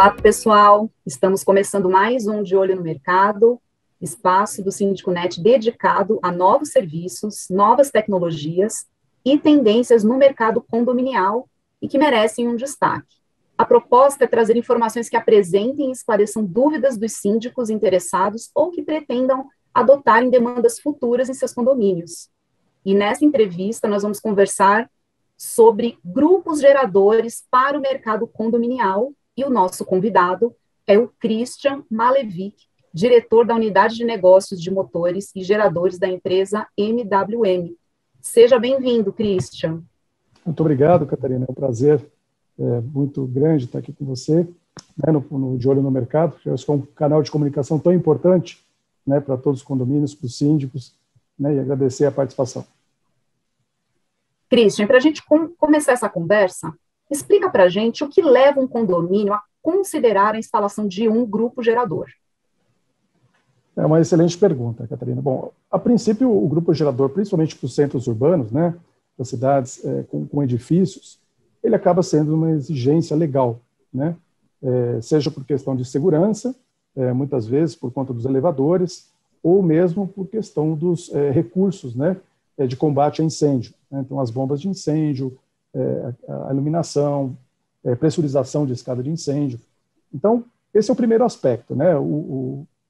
Olá, pessoal. Estamos começando mais um De Olho no Mercado, espaço do SíndicoNet dedicado a novos serviços, novas tecnologias e tendências no mercado condominial e que merecem um destaque. A proposta é trazer informações que apresentem e esclareçam dúvidas dos síndicos interessados ou que pretendam adotarem demandas futuras em seus condomínios. E nessa entrevista nós vamos conversar sobre grupos geradores para o mercado condominial e o nosso convidado é o Christian Malevich, diretor da Unidade de Negócios de Motores e Geradores da empresa MWM. Seja bem-vindo, Christian. Muito obrigado, Catarina. É um prazer muito grande estar aqui com você, né, no De Olho no Mercado. Eu acho que é um canal de comunicação tão importante, né, para todos os condomínios, para os síndicos, né, e agradecer a participação. Christian, para a gente começar essa conversa, explica para a gente o que leva um condomínio a considerar a instalação de um grupo gerador. É uma excelente pergunta, Catarina. Bom, a princípio, o grupo gerador, principalmente para os centros urbanos, né, das cidades com edifícios, ele acaba sendo uma exigência legal, né, seja por questão de segurança, muitas vezes por conta dos elevadores, ou mesmo por questão dos recursos, né, de combate a incêndio, né? Então, as bombas de incêndio, a iluminação, pressurização de escada de incêndio. Então, esse é o primeiro aspecto, né?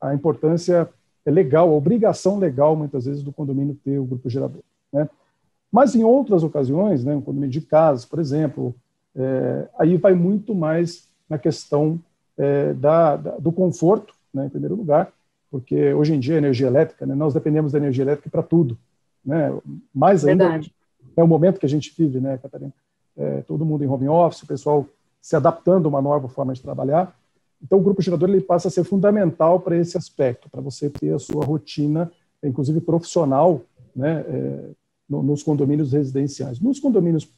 A importância legal, a obrigação legal, muitas vezes, do condomínio ter o grupo gerador, né? Mas, em outras ocasiões, né, um condomínio de casas, por exemplo, aí vai muito mais na questão do conforto, né, em primeiro lugar, porque hoje em dia a energia elétrica, né, nós dependemos da energia elétrica para tudo, né? Mais ainda Verdade. É o momento que a gente vive, né, Catarina? Todo mundo em home office, o pessoal se adaptando a uma nova forma de trabalhar. Então, o grupo gerador ele passa a ser fundamental para esse aspecto, para você ter a sua rotina, inclusive profissional, né, nos condomínios residenciais. Nos condomínios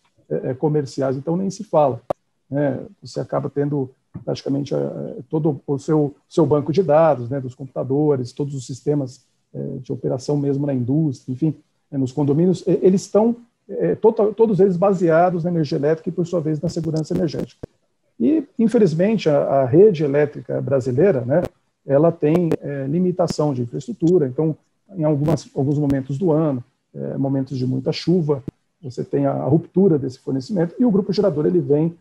comerciais, então, nem se fala, né? Você acaba tendo praticamente todo o seu banco de dados, né, dos computadores, todos os sistemas de operação mesmo na indústria, enfim, nos condomínios, eles estão todos eles baseados na energia elétrica e, por sua vez, na segurança energética. E, infelizmente, a rede elétrica brasileira, né, ela tem limitação de infraestrutura, então, em alguns momentos do ano, momentos de muita chuva, você tem a ruptura desse fornecimento e o grupo gerador ele vem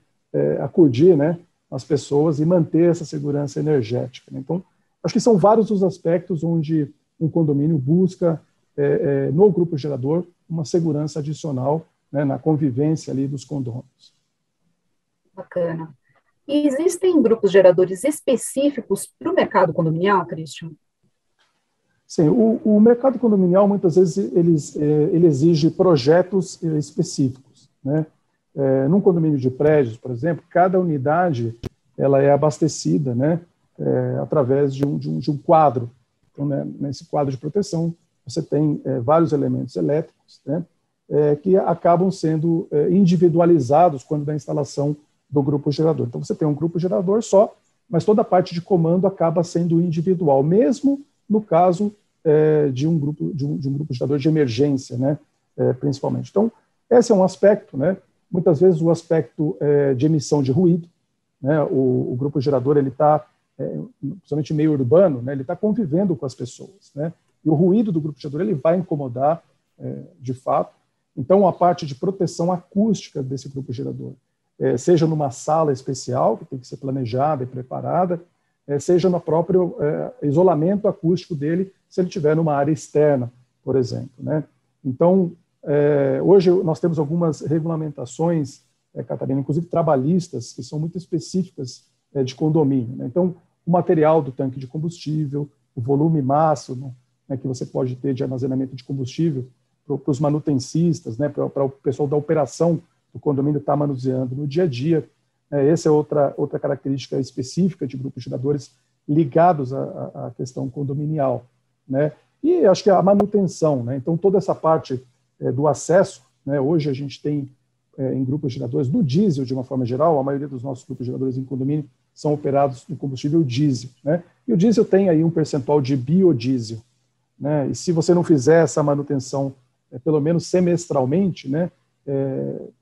acudir, né, as pessoas e manter essa segurança energética, né? Então, acho que são vários os aspectos onde um condomínio busca, no grupo gerador, uma segurança adicional, né, na convivência ali dos condôminos. Bacana. E existem grupos geradores específicos para o mercado condominial, Christian? Sim, o mercado condominial, muitas vezes, ele exige projetos específicos, né? Num condomínio de prédios, por exemplo, cada unidade ela é abastecida, né, através de um quadro. Então, né, nesse quadro de proteção, você tem vários elementos elétricos, né, que acabam sendo individualizados quando da instalação do grupo gerador. Então, você tem um grupo gerador só, mas toda a parte de comando acaba sendo individual, mesmo no caso de um grupo gerador de emergência, né, principalmente. Então, esse é um aspecto, né, muitas vezes o aspecto de emissão de ruído, né, o grupo gerador ele está, principalmente meio urbano, né, ele está convivendo com as pessoas, né, e o ruído do grupo gerador ele vai incomodar, de fato. Então, a parte de proteção acústica desse grupo gerador, seja numa sala especial, que tem que ser planejada e preparada, seja no próprio isolamento acústico dele, se ele estiver numa área externa, por exemplo, né? Então, hoje nós temos algumas regulamentações, Catarina, inclusive trabalhistas, que são muito específicas de condomínio, né? Então, o material do tanque de combustível, o volume máximo, né, que você pode ter de armazenamento de combustível para os manutencistas, né, para o pessoal da operação do condomínio estar manuseando no dia a dia. Essa é outra característica específica de grupos geradores ligados à questão condominial, né? E acho que a manutenção, né? Então, toda essa parte do acesso, né? Hoje a gente tem em grupos geradores, no diesel de uma forma geral, a maioria dos nossos grupos geradores em condomínio são operados no combustível diesel, né? E o diesel tem aí um percentual de biodiesel, né? E se você não fizer essa manutenção, pelo menos semestralmente, né,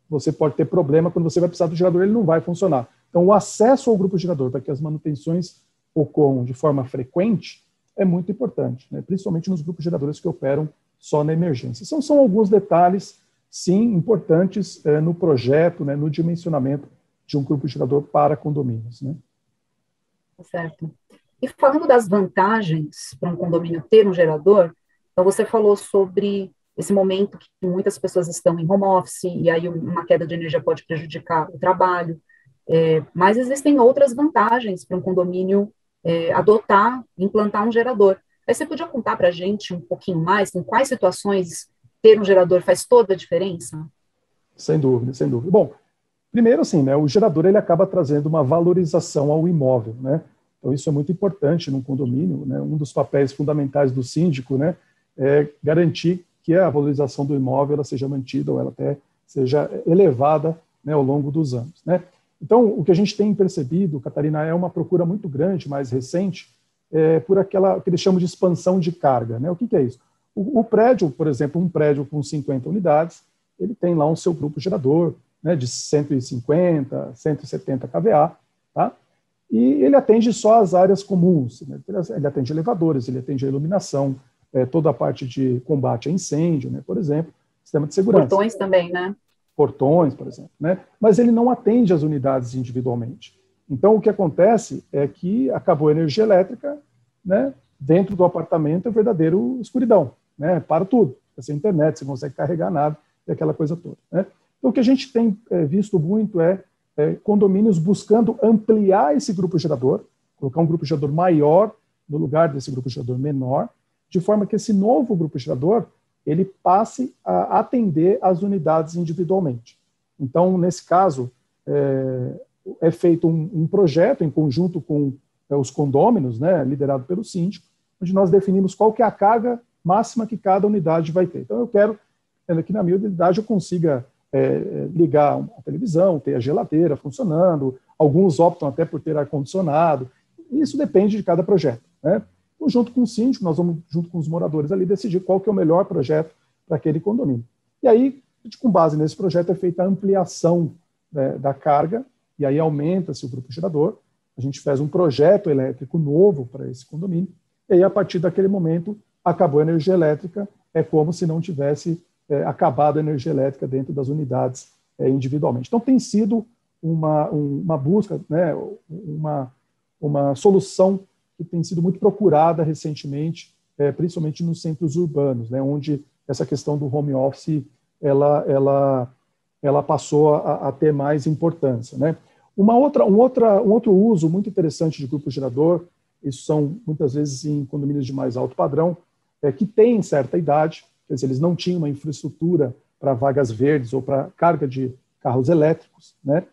você pode ter problema quando você vai precisar do gerador, ele não vai funcionar. Então, o acesso ao grupo gerador para que as manutenções ocorram de forma frequente é muito importante, né? Principalmente nos grupos geradores que operam só na emergência. São alguns detalhes, sim, importantes no projeto, né, no dimensionamento de um grupo gerador para condomínios, né? Certo. E falando das vantagens para um condomínio ter um gerador, então você falou sobre esse momento que muitas pessoas estão em home office e aí uma queda de energia pode prejudicar o trabalho, mas existem outras vantagens para um condomínio adotar, implantar um gerador. Aí você podia contar para a gente um pouquinho mais em quais situações ter um gerador faz toda a diferença? Sem dúvida, sem dúvida. Bom, primeiro, assim, né, o gerador ele acaba trazendo uma valorização ao imóvel, né? Então, isso é muito importante num condomínio, né? Um dos papéis fundamentais do síndico, né, é garantir que a valorização do imóvel ela seja mantida ou ela até seja elevada, né, ao longo dos anos, né? Então, o que a gente tem percebido, Catarina, é uma procura muito grande, mais recente, por aquela que eles chamam de expansão de carga, né? O que é isso? O prédio, por exemplo, um prédio com 50 unidades, ele tem lá um seu grupo gerador, né, de 150, 170 kVA, tá? E ele atende só as áreas comuns, né? Ele atende elevadores, ele atende a iluminação, toda a parte de combate a incêndio, né, por exemplo, sistema de segurança. Portões também, né? Portões, por exemplo, né? Mas ele não atende as unidades individualmente. Então, o que acontece é que acabou a energia elétrica, né? Dentro do apartamento é verdadeiro escuridão, né? Para tudo, sem internet, você não consegue carregar nada, e aquela coisa toda, né? Então, o que a gente tem visto muito é condomínios buscando ampliar esse grupo gerador, colocar um grupo gerador maior no lugar desse grupo gerador menor, de forma que esse novo grupo gerador ele passe a atender as unidades individualmente. Então, nesse caso, é feito um projeto em conjunto com os condôminos, né, liderado pelo síndico, onde nós definimos qual que é a carga máxima que cada unidade vai ter. Então, eu quero que na minha unidade eu consiga ligar a televisão, ter a geladeira funcionando, alguns optam até por ter ar-condicionado, isso depende de cada projeto, né? Então, junto com o síndico, nós vamos, junto com os moradores ali, decidir qual que é o melhor projeto para aquele condomínio. E aí, com base nesse projeto, é feita a ampliação, né, da carga, e aí aumenta-se o grupo gerador, a gente faz um projeto elétrico novo para esse condomínio, e aí, a partir daquele momento, acabou a energia elétrica, é como se não tivesse acabado a energia elétrica dentro das unidades individualmente. Então, tem sido uma busca, né, uma solução que tem sido muito procurada recentemente, principalmente nos centros urbanos, né, onde essa questão do home office ela passou a ter mais importância, né? Um outro uso muito interessante de grupo gerador, isso são muitas vezes em condomínios de mais alto padrão, que têm certa idade, quer dizer, eles não tinham uma infraestrutura para vagas verdes ou para carga de carros elétricos, né?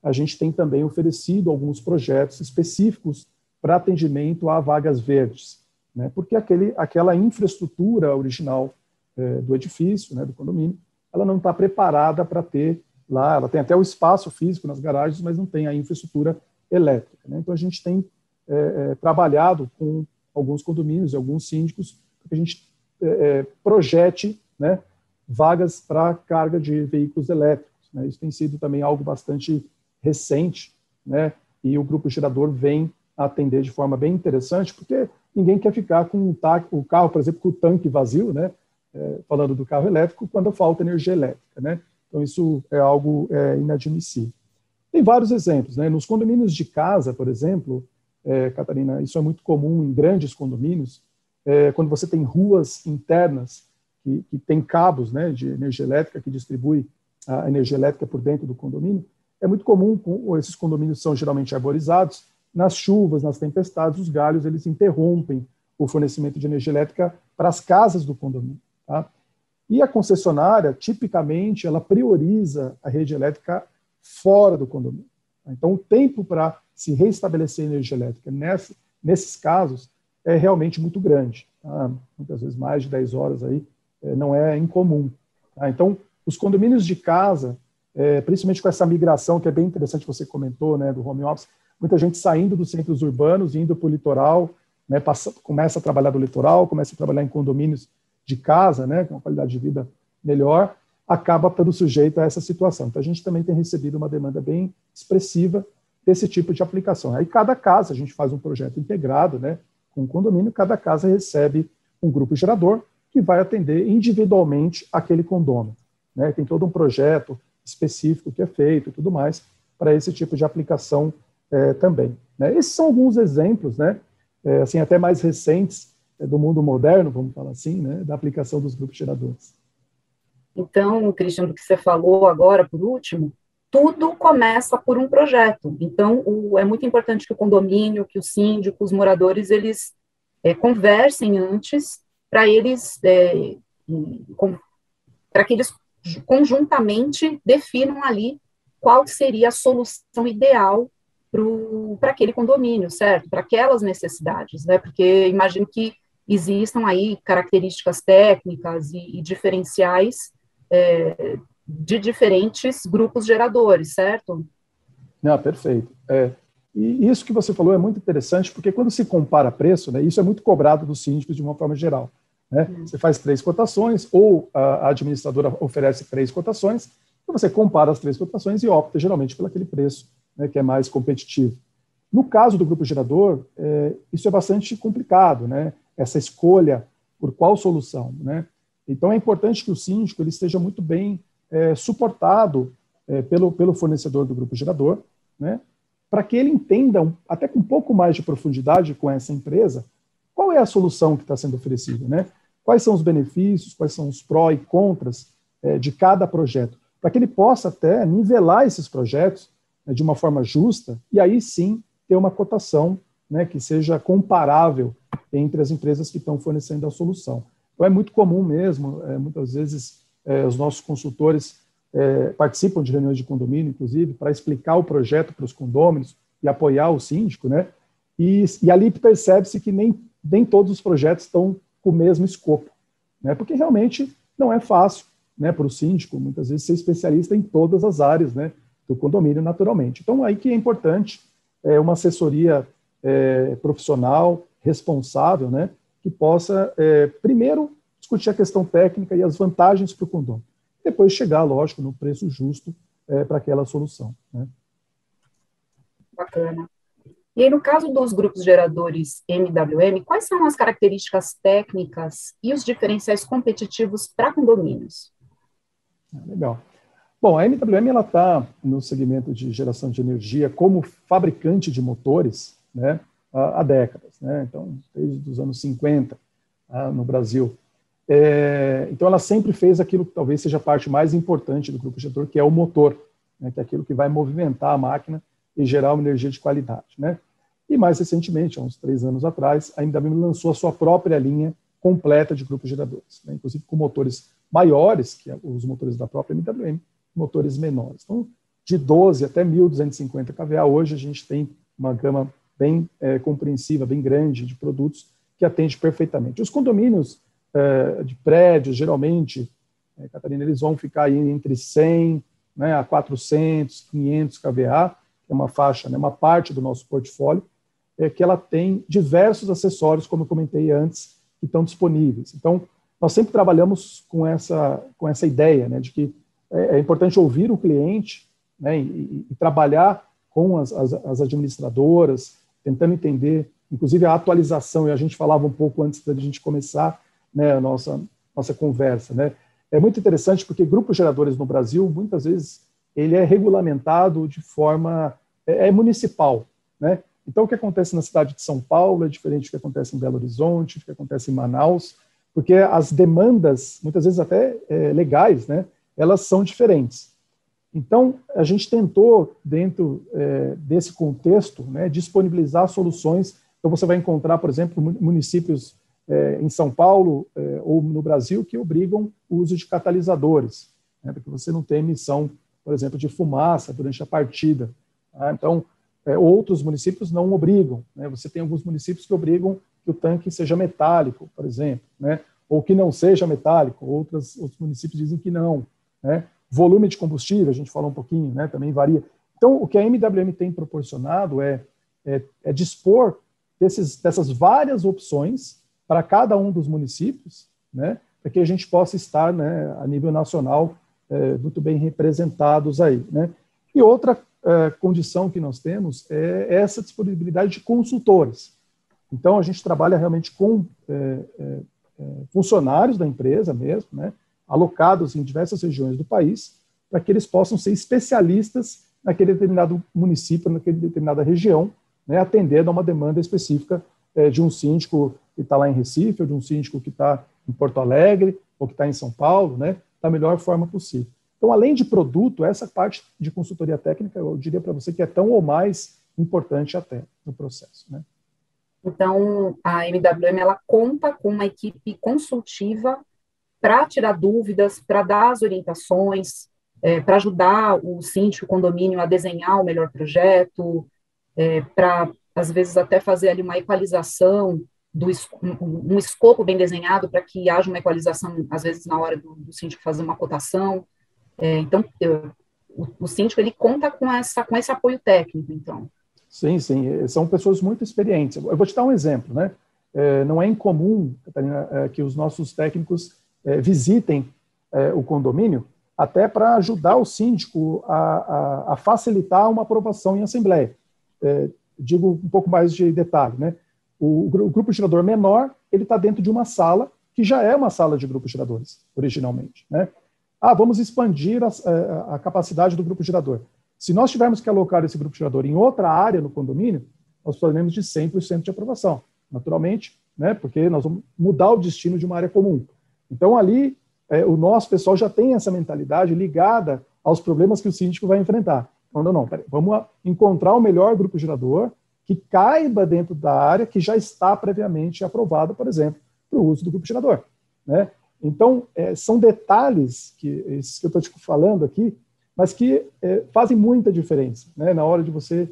A gente tem também oferecido alguns projetos específicos para atendimento a vagas verdes, né? Porque aquela infraestrutura original do edifício, né, do condomínio, ela não está preparada para ter lá, ela tem até o espaço físico nas garagens, mas não tem a infraestrutura elétrica, né? Então, a gente tem trabalhado com alguns condomínios e alguns síndicos para que a gente projete, né, vagas para carga de veículos elétricos, né? Isso tem sido também algo bastante recente, né? E o grupo gerador vem atender de forma bem interessante, porque ninguém quer ficar com o carro, por exemplo, com o tanque vazio, né? Falando do carro elétrico, quando falta energia elétrica, né? Então, isso é algo inadmissível. Tem vários exemplos, né? Nos condomínios de casa, por exemplo, Catarina, isso é muito comum em grandes condomínios, quando você tem ruas internas que tem cabos, né, de energia elétrica que distribui a energia elétrica por dentro do condomínio, é muito comum, esses condomínios são geralmente arborizados, nas chuvas, nas tempestades, os galhos eles interrompem o fornecimento de energia elétrica para as casas do condomínio, tá? E a concessionária, tipicamente, ela prioriza a rede elétrica fora do condomínio. Então, o tempo para se restabelecer energia elétrica nesses casos é realmente muito grande, tá? Muitas vezes mais de 10 horas aí não é incomum, tá? Então, os condomínios de casa, principalmente com essa migração, que é bem interessante, você comentou, né, do home office, muita gente saindo dos centros urbanos, indo para o litoral, né, começa a trabalhar no litoral, começa a trabalhar em condomínios de casa, né, com uma qualidade de vida melhor, acaba estando sujeito a essa situação. Então, a gente também tem recebido uma demanda bem expressiva desse tipo de aplicação. Aí cada casa, a gente faz um projeto integrado, né, com o condomínio, cada casa recebe um grupo gerador que vai atender individualmente aquele condomínio, né? Tem todo um projeto específico que é feito e tudo mais para esse tipo de aplicação também, né? Esses são alguns exemplos, né, assim, até mais recentes do mundo moderno, vamos falar assim, né, da aplicação dos grupos geradores. Então, Cristiano, do que você falou agora, por último, tudo começa por um projeto. Então, é muito importante que o condomínio, que o síndico, os moradores, eles conversem antes para eles, para que eles conjuntamente definam ali qual seria a solução ideal para aquele condomínio, certo? Para aquelas necessidades, né? Porque imagino que existam aí características técnicas e diferenciais de diferentes grupos geradores, certo? Não, perfeito. E isso que você falou é muito interessante, porque quando se compara preço, né, isso é muito cobrado dos síndicos de uma forma geral, né? Você faz 3 cotações, ou a administradora oferece 3 cotações, e você compara as 3 cotações e opta geralmente por aquele preço, né, que é mais competitivo. No caso do grupo gerador, isso é bastante complicado, né? Essa escolha por qual solução, né? Então é importante que o síndico ele esteja muito bem suportado pelo fornecedor do grupo gerador, né? Para que ele entenda, até com um pouco mais de profundidade com essa empresa, qual é a solução que está sendo oferecida, né? Quais são os benefícios, quais são os prós e contras de cada projeto, para que ele possa até nivelar esses projetos de uma forma justa e aí sim ter uma cotação, né, que seja comparável entre as empresas que estão fornecendo a solução. Então é muito comum mesmo, muitas vezes os nossos consultores participam de reuniões de condomínio, inclusive, para explicar o projeto para os condôminos e apoiar o síndico, né? E ali percebe-se que nem todos os projetos estão com o mesmo escopo, né? Porque realmente não é fácil, né, para o síndico, muitas vezes, ser especialista em todas as áreas, né, do condomínio, naturalmente. Então, aí que é importante uma assessoria profissional, responsável, né, que possa, primeiro, discutir a questão técnica e as vantagens para o condomínio. Depois chegar, lógico, no preço justo para aquela solução, né? Bacana. E aí, no caso dos grupos geradores MWM, quais são as características técnicas e os diferenciais competitivos para condomínios? Legal. Bom, a MWM está no segmento de geração de energia como fabricante de motores, né, há décadas, né? Então, desde os anos 50 no Brasil. Então, ela sempre fez aquilo que talvez seja a parte mais importante do grupo gerador, que é o motor, né, que é aquilo que vai movimentar a máquina e gerar uma energia de qualidade, né? E mais recentemente, há uns 3 anos atrás, a MWM lançou a sua própria linha completa de grupos geradores, né, inclusive com motores maiores, que os motores da própria MWM, motores menores. Então, de 12 até 1.250 kVA, hoje a gente tem uma gama bem compreensiva, bem grande de produtos que atende perfeitamente. Os condomínios de prédios, geralmente, Catarina, eles vão ficar aí entre 100, né, a 400, 500 kVA, que é uma faixa, né, uma parte do nosso portfólio, que ela tem diversos acessórios, como eu comentei antes, que estão disponíveis. Então, nós sempre trabalhamos com essa ideia, né, de que é importante ouvir o cliente, né, e trabalhar com as administradoras, tentando entender, inclusive a atualização, e a gente falava um pouco antes da gente começar, né, a nossa conversa, né? É muito interessante porque grupos geradores no Brasil, muitas vezes, ele é regulamentado de forma municipal, né? Então, o que acontece na cidade de São Paulo é diferente do que acontece em Belo Horizonte, do que acontece em Manaus, porque as demandas, muitas vezes até legais, né, elas são diferentes. Então, a gente tentou, dentro desse contexto, né, disponibilizar soluções. Então, você vai encontrar, por exemplo, municípios em São Paulo ou no Brasil que obrigam o uso de catalisadores, né, porque você não tem emissão, por exemplo, de fumaça durante a partida. Tá? Então, outros municípios não obrigam, né? Você tem alguns municípios que obrigam que o tanque seja metálico, por exemplo, né? Ou que não seja metálico, outros municípios dizem que não, né? Volume de combustível, a gente falou um pouquinho, né? Também varia. Então, o que a MWM tem proporcionado é dispor dessas várias opções para cada um dos municípios, né? Para que a gente possa estar, né, a nível nacional muito bem representados aí, né? E outra condição que nós temos é essa disponibilidade de consultores. Então, a gente trabalha realmente com funcionários da empresa mesmo, né, alocados em diversas regiões do país, para que eles possam ser especialistas naquele determinado município, naquela determinada região, né, atendendo a uma demanda específica de um síndico que está lá em Recife, ou de um síndico que está em Porto Alegre, ou que está em São Paulo, né, da melhor forma possível. Então, além de produto, essa parte de consultoria técnica, eu diria para você que é tão ou mais importante até no processo, né? Então, a MWM, ela conta com uma equipe consultiva para tirar dúvidas, para dar as orientações, para ajudar o síndico, o condomínio a desenhar o melhor projeto, para, às vezes, até fazer ali uma equalização, um escopo bem desenhado para que haja uma equalização, às vezes, na hora do síndico fazer uma cotação. Então, o síndico, ele conta com esse apoio técnico, então. Sim, sim, são pessoas muito experientes. Eu vou te dar um exemplo, né? Não é incomum, Catarina, que os nossos técnicos visitem o condomínio até para ajudar o síndico a facilitar uma aprovação em assembleia. Digo um pouco mais de detalhe, né? O grupo gerador menor, ele está dentro de uma sala que já é uma sala de grupos geradores, originalmente, né? Vamos expandir a capacidade do grupo gerador. Se nós tivermos que alocar esse grupo gerador em outra área no condomínio, nós falaremos de 100% de aprovação, naturalmente, né, porque nós vamos mudar o destino de uma área comum. Então, ali, o nosso pessoal já tem essa mentalidade ligada aos problemas que o síndico vai enfrentar. Então, não, peraí, vamos encontrar o melhor grupo gerador que caiba dentro da área que já está previamente aprovada, por exemplo, para o uso do grupo gerador, né? Então, são detalhes esses que eu estou te falando aqui, mas que fazem muita diferença, né, na hora de você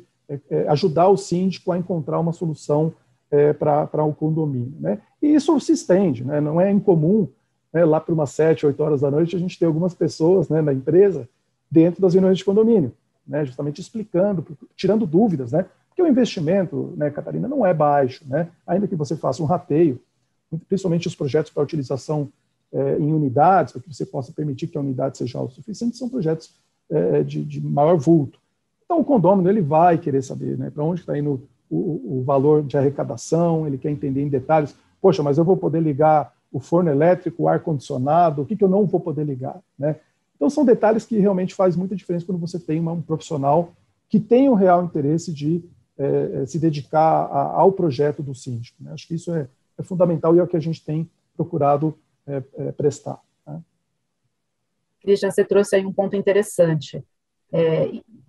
ajudar o síndico a encontrar uma solução para o condomínio, né? E isso se estende, né? Não é incomum, né, lá para umas 7, 8 horas da noite, a gente ter algumas pessoas, né, na empresa dentro das reuniões de condomínio, né, justamente explicando, tirando dúvidas, né? Porque o investimento, né, Catarina, não é baixo, né? Ainda que você faça um rateio, principalmente os projetos para utilização em unidades, para que você possa permitir que a unidade seja autossuficiente, são projetos de maior vulto. Então, o condômino, ele vai querer saber, né, para onde está indo o valor de arrecadação, ele quer entender em detalhes, poxa, mas eu vou poder ligar o forno elétrico, o ar-condicionado, o que eu não vou poder ligar, né? Então, são detalhes que realmente fazem muita diferença quando você tem um profissional que tem um real interesse de se dedicar ao projeto do síndico, né? Acho que isso é fundamental e é o que a gente tem procurado prestar, né? Christian, você trouxe aí um ponto interessante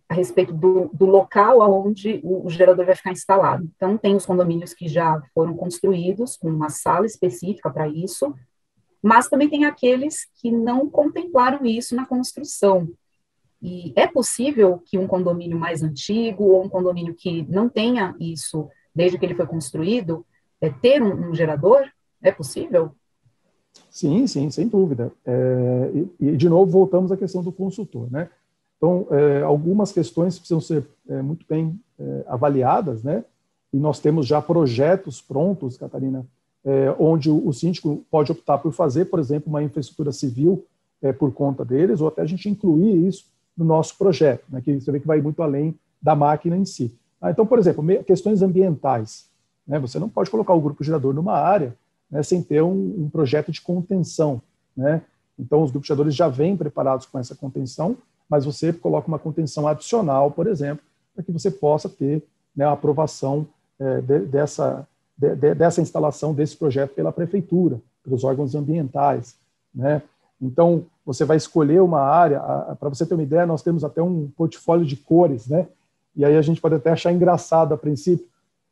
a respeito do local onde o gerador vai ficar instalado. Então, tem os condomínios que já foram construídos com uma sala específica para isso, mas também tem aqueles que não contemplaram isso na construção. E é possível que um condomínio mais antigo ou um condomínio que não tenha isso desde que ele foi construído, ter um gerador? É possível? Sim, sim, sem dúvida. De novo, voltamos à questão do consultor, né? Então, algumas questões precisam ser muito bem avaliadas, né? E nós temos já projetos prontos, Catarina, onde o síndico pode optar por fazer, por exemplo, uma infraestrutura civil por conta deles, ou até a gente incluir isso no nosso projeto, né? Que você vê que vai muito além da máquina em si. Então, por exemplo, questões ambientais, né? Você não pode colocar o grupo gerador numa área, né, sem ter um projeto de contenção, né? Então, os grupos geradores já vêm preparados com essa contenção, mas você coloca uma contenção adicional, por exemplo, para que você possa ter, né, a aprovação dessa instalação, desse projeto pela prefeitura, pelos órgãos ambientais, né? Então, você vai escolher uma área, para você ter uma ideia, nós temos até um portfólio de cores, né? E aí a gente pode até achar engraçado a princípio,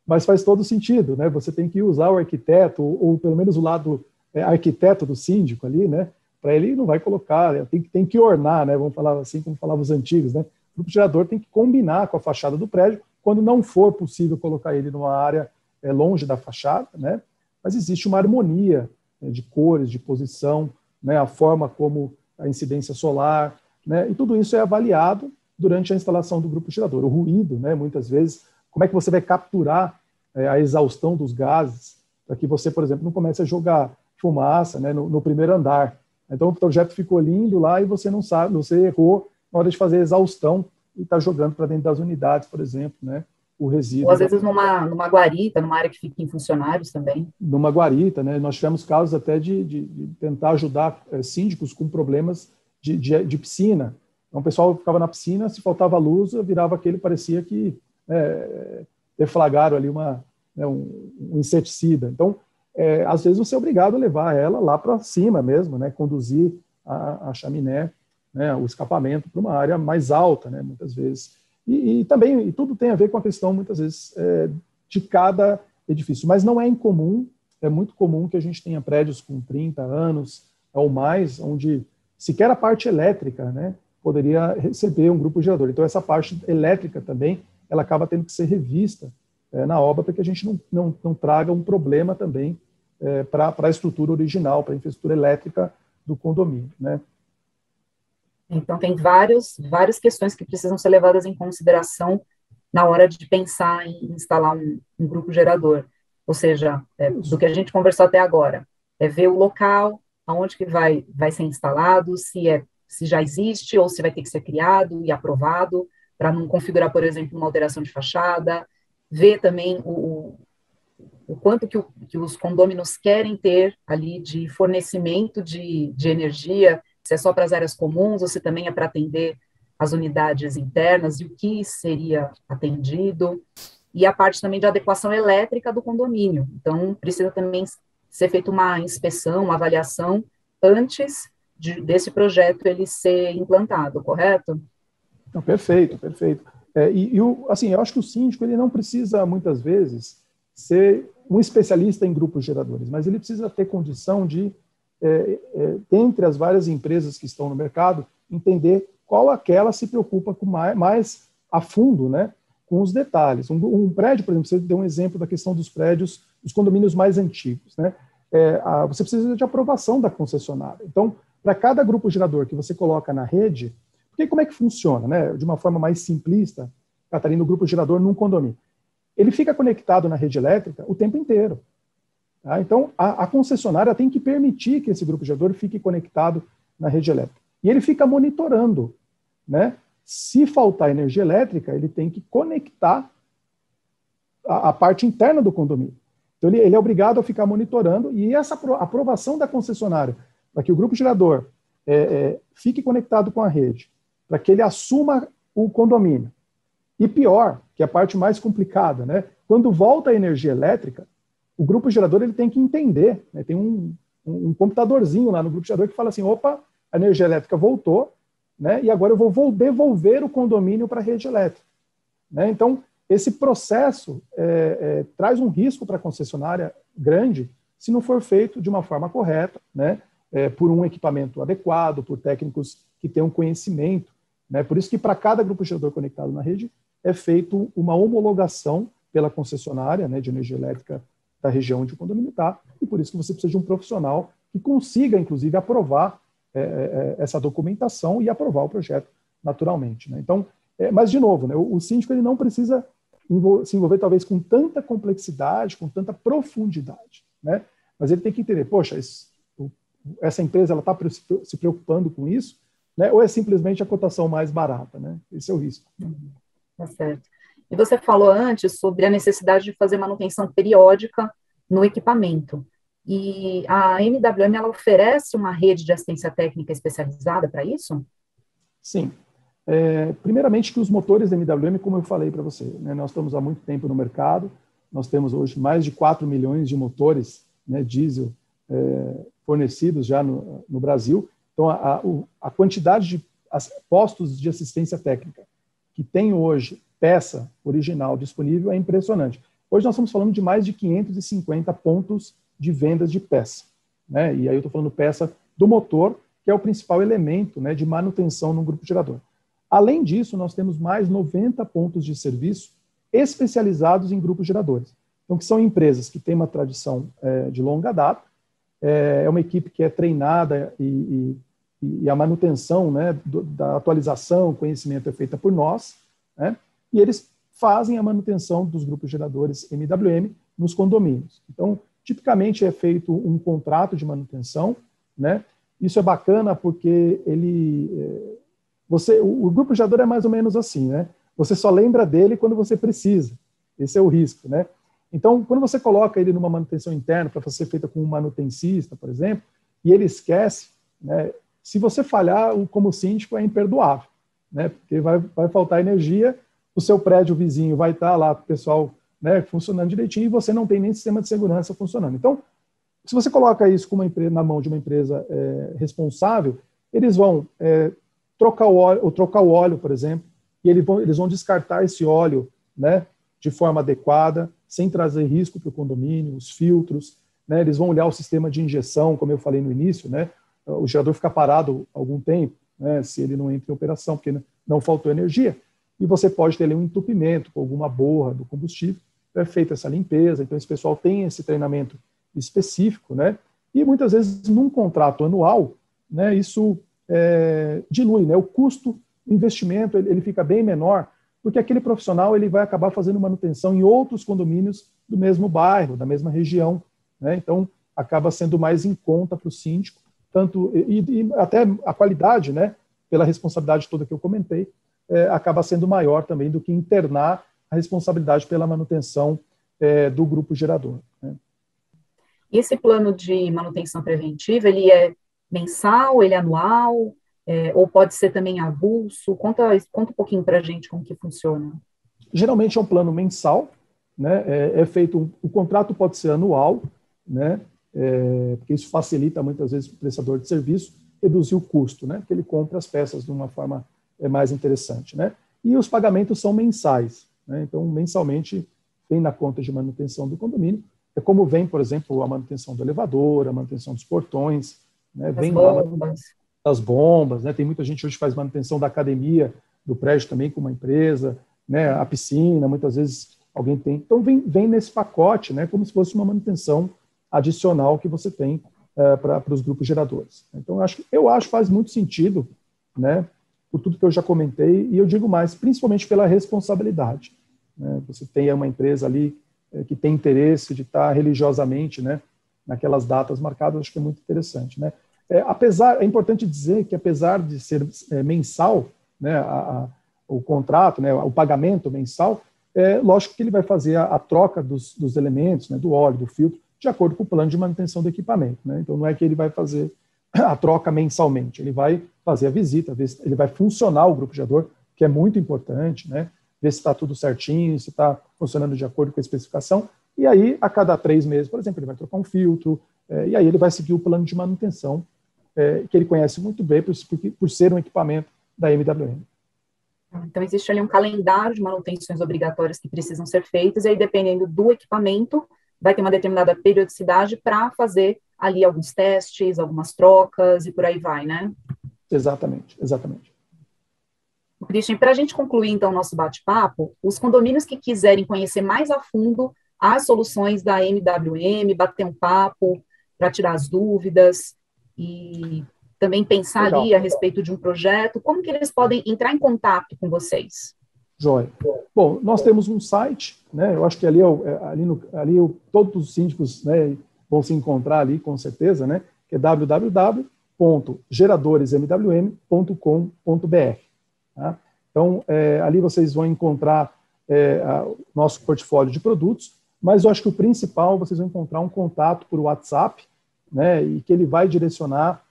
mas faz todo sentido, né? Você tem que usar o arquiteto, ou pelo menos o lado arquiteto do síndico ali, né? Para ele não vai colocar, tem que ornar, né? Vamos falar assim como falavam os antigos, né? O grupo gerador tem que combinar com a fachada do prédio, quando não for possível colocar ele numa área longe da fachada, né? Mas existe uma harmonia, né, de cores, de posição, né? A forma como a incidência solar, né? E tudo isso é avaliado durante a instalação do grupo gerador. O ruído, né? Muitas vezes, como é que você vai capturar a exaustão dos gases para que você, por exemplo, não comece a jogar fumaça, né, no primeiro andar. Então, o projeto ficou lindo lá e você não sabe, você errou na hora de fazer a exaustão e está jogando para dentro das unidades, por exemplo, né, o resíduo. Ou às vezes numa guarita, numa área que fica em funcionários também. Numa guarita, né? Nós tivemos casos até de tentar ajudar síndicos com problemas de piscina. Então, o pessoal ficava na piscina, se faltava luz, virava aquele, parecia que deflagraram ali um inseticida. Então, às vezes você é obrigado a levar ela lá para cima mesmo, né? Conduzir a chaminé, né? O escapamento para uma área mais alta, né? Muitas vezes. E também tudo tem a ver com a questão, muitas vezes, de cada edifício. Mas não é incomum, é muito comum que a gente tenha prédios com 30 anos ou mais, onde sequer a parte elétrica, né, poderia receber um grupo gerador. Então, essa parte elétrica também, ela acaba tendo que ser revista na obra, para que a gente não traga um problema também para a estrutura original, para a infraestrutura elétrica do condomínio, né? Então, tem várias questões que precisam ser levadas em consideração na hora de pensar em instalar um grupo gerador. Ou seja, do que a gente conversou até agora, ver o local, aonde que vai ser instalado, se já existe ou se vai ter que ser criado e aprovado, para não configurar, por exemplo, uma alteração de fachada, ver também o quanto que os condôminos querem ter ali de fornecimento de energia, se é só para as áreas comuns ou se também é para atender as unidades internas e o que seria atendido, e a parte também de adequação elétrica do condomínio. Então, precisa também ser feita uma inspeção, uma avaliação antes desse projeto ele ser implantado, correto? Não, perfeito, perfeito. Assim, eu acho que o síndico ele não precisa, muitas vezes, ser um especialista em grupos geradores, mas ele precisa ter condição de, dentre as várias empresas que estão no mercado, entender qual aquela se preocupa com mais a fundo, né, com os detalhes. Um prédio, por exemplo, você deu um exemplo da questão dos prédios, os condomínios mais antigos, né? Você precisa de aprovação da concessionária. Então, para cada grupo gerador que você coloca na rede, porque como é que funciona, né? De uma forma mais simplista, Catarina, o grupo gerador num condomínio. Ele fica conectado na rede elétrica o tempo inteiro. Tá? Então, a concessionária tem que permitir que esse grupo gerador fique conectado na rede elétrica. E ele fica monitorando, né? Se faltar energia elétrica, ele tem que conectar a parte interna do condomínio. Então, ele é obrigado a ficar monitorando, e essa aprovação da concessionária para que o grupo gerador fique conectado com a rede, para que ele assuma o condomínio. E pior, que é a parte mais complicada, né? Quando volta a energia elétrica, o grupo gerador ele tem que entender, né? Tem um computadorzinho lá no grupo gerador que fala assim, opa, a energia elétrica voltou, né? E agora eu vou devolver o condomínio para a rede elétrica, né? Então, esse processo traz um risco para a concessionária grande se não for feito de uma forma correta, né? Por um equipamento adequado, por técnicos que tenham conhecimento, né? Por isso que para cada grupo gerador conectado na rede é feito uma homologação pela concessionária, né, de energia elétrica da região onde o condomínio está, e por isso que você precisa de um profissional que consiga, inclusive, aprovar essa documentação e aprovar o projeto naturalmente, né? Então, mas, de novo, né, o síndico ele não precisa se envolver, talvez, com tanta complexidade, com tanta profundidade, né? Mas ele tem que entender, poxa, essa empresa ela está se preocupando com isso, né? Ou é simplesmente a cotação mais barata, né? Esse é o risco. Tá certo. E você falou antes sobre a necessidade de fazer manutenção periódica no equipamento. E a MWM, ela oferece uma rede de assistência técnica especializada para isso? Sim. Primeiramente que os motores da MWM, como eu falei para você, né, nós estamos há muito tempo no mercado, nós temos hoje mais de 4 milhões de motores, né, diesel fornecidos já no Brasil. Então, a quantidade de postos de assistência técnica que tem hoje peça original disponível é impressionante. Hoje nós estamos falando de mais de 550 pontos de vendas de peça, né? E aí eu estou falando peça do motor, que é o principal elemento, né, de manutenção no grupo gerador. Além disso, nós temos mais 90 pontos de serviço especializados em grupos geradores. Então, que são empresas que têm uma tradição de longa data, é uma equipe que é treinada e a manutenção, né, da atualização, conhecimento é feita por nós, né, e eles fazem a manutenção dos grupos geradores MWM nos condomínios. Então, tipicamente é feito um contrato de manutenção, né? Isso é bacana porque ele o grupo gerador é mais ou menos assim, né? Você só lembra dele quando você precisa. Esse é o risco, né? Então, quando você coloca ele numa manutenção interna para ser feita com um manutencista, por exemplo, e ele esquece, né? Se você falhar, como síndico, é imperdoável, né? Porque vai faltar energia, o seu prédio vizinho vai estar lá, o pessoal, né, funcionando direitinho, e você não tem nem sistema de segurança funcionando. Então, se você coloca isso com na mão de uma empresa responsável, eles vão trocar o óleo, por exemplo, e eles vão descartar esse óleo, né, de forma adequada, sem trazer risco para o condomínio, os filtros, né, eles vão olhar o sistema de injeção, como eu falei no início, né, o gerador fica parado algum tempo, né, se ele não entra em operação, porque não faltou energia, e você pode ter ali um entupimento com alguma borra do combustível, é feita essa limpeza, então esse pessoal tem esse treinamento específico, né, e muitas vezes num contrato anual, né, isso dilui, né, o custo, o investimento, ele fica bem menor, porque aquele profissional ele vai acabar fazendo manutenção em outros condomínios do mesmo bairro, da mesma região, né, então acaba sendo mais em conta para o síndico, tanto e até a qualidade, né, pela responsabilidade toda que eu comentei, acaba sendo maior também do que internar a responsabilidade pela manutenção do grupo gerador, né. E esse plano de manutenção preventiva, ele é mensal, ele é anual, ou pode ser também avulso? Conta um pouquinho para a gente como que funciona. Geralmente é um plano mensal, né? O contrato pode ser anual, né? Porque isso facilita muitas vezes para o prestador de serviço reduzir o custo, né? Porque ele compra as peças de uma forma mais interessante, né? E os pagamentos são mensais, né? Então, mensalmente, vem na conta de manutenção do condomínio. É como vem, por exemplo, a manutenção do elevador, a manutenção dos portões, né? Vem lá das bombas, né? Tem muita gente hoje que faz manutenção da academia, do prédio também com uma empresa, né? A piscina, muitas vezes alguém tem. Então, vem nesse pacote, né? Como se fosse uma manutenção adicional que você tem para os grupos geradores. Então, eu acho que faz muito sentido, né? Por tudo que eu já comentei, e eu digo mais, principalmente pela responsabilidade, né? Você tem uma empresa ali que tem interesse de estar religiosamente, né, naquelas datas marcadas, acho que é muito interessante, né? É importante dizer que apesar de ser mensal, né, o contrato, né, o pagamento mensal, lógico que ele vai fazer a troca dos elementos, né, do óleo, do filtro, de acordo com o plano de manutenção do equipamento, né? Então não é que ele vai fazer a troca mensalmente, ele vai fazer a visita, ele vai funcionar o grupo gerador, que é muito importante, né? Ver se está tudo certinho, se está funcionando de acordo com a especificação, e aí, a cada 3 meses, por exemplo, ele vai trocar um filtro, e aí ele vai seguir o plano de manutenção, que ele conhece muito bem, por ser um equipamento da MWM. Então, existe ali um calendário de manutenções obrigatórias que precisam ser feitas, e aí, dependendo do equipamento, vai ter uma determinada periodicidade para fazer ali alguns testes, algumas trocas, e por aí vai, né? Exatamente, exatamente. Christian, para a gente concluir, então, o nosso bate-papo, os condomínios que quiserem conhecer mais a fundo as soluções da MWM, bater um papo para tirar as dúvidas e também pensar ali a respeito de um projeto, como que eles podem entrar em contato com vocês? Joia. Bom, nós temos um site, né? Eu acho que ali todos os síndicos, né, vão se encontrar ali, com certeza, né? Que é www.geradoresmwm.com.br. Tá? Então, ali vocês vão encontrar o nosso portfólio de produtos, mas eu acho que o principal, vocês vão encontrar um contato por WhatsApp, né, e que ele vai direcionar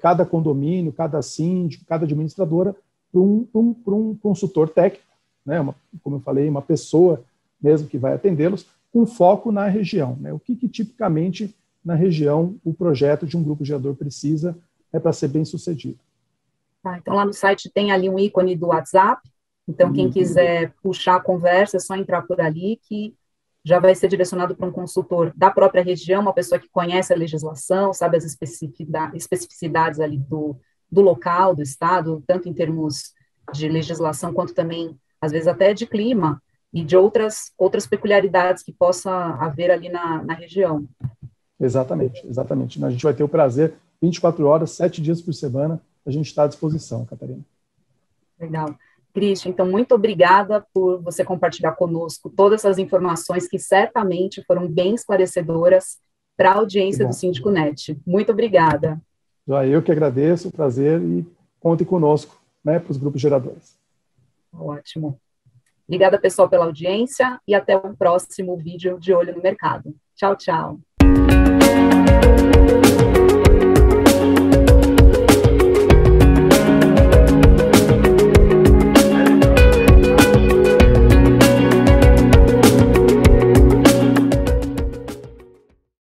cada condomínio, cada síndico, cada administradora para um consultor técnico, né, como eu falei, uma pessoa mesmo que vai atendê-los, com foco na região, né, o que tipicamente na região o projeto de um grupo gerador precisa para ser bem sucedido. Tá, então, lá no site tem ali um ícone do WhatsApp, então quem quiser puxar a conversa é só entrar por ali, que já vai ser direcionado para um consultor da própria região, uma pessoa que conhece a legislação, sabe as especificidades ali do local, do estado, tanto em termos de legislação, quanto também, às vezes, até de clima, e de outras peculiaridades que possa haver ali na região. Exatamente, exatamente. A gente vai ter o prazer, 24 horas, 7 dias por semana, a gente está à disposição, Catarina. Legal. Christian, então, muito obrigada por você compartilhar conosco todas essas informações que certamente foram bem esclarecedoras para a audiência do Síndico Net. Muito obrigada. Eu que agradeço, prazer, e conte conosco né, para os grupos geradores. Ótimo. Obrigada, pessoal, pela audiência e até o próximo vídeo de Olho no Mercado. Tchau, tchau.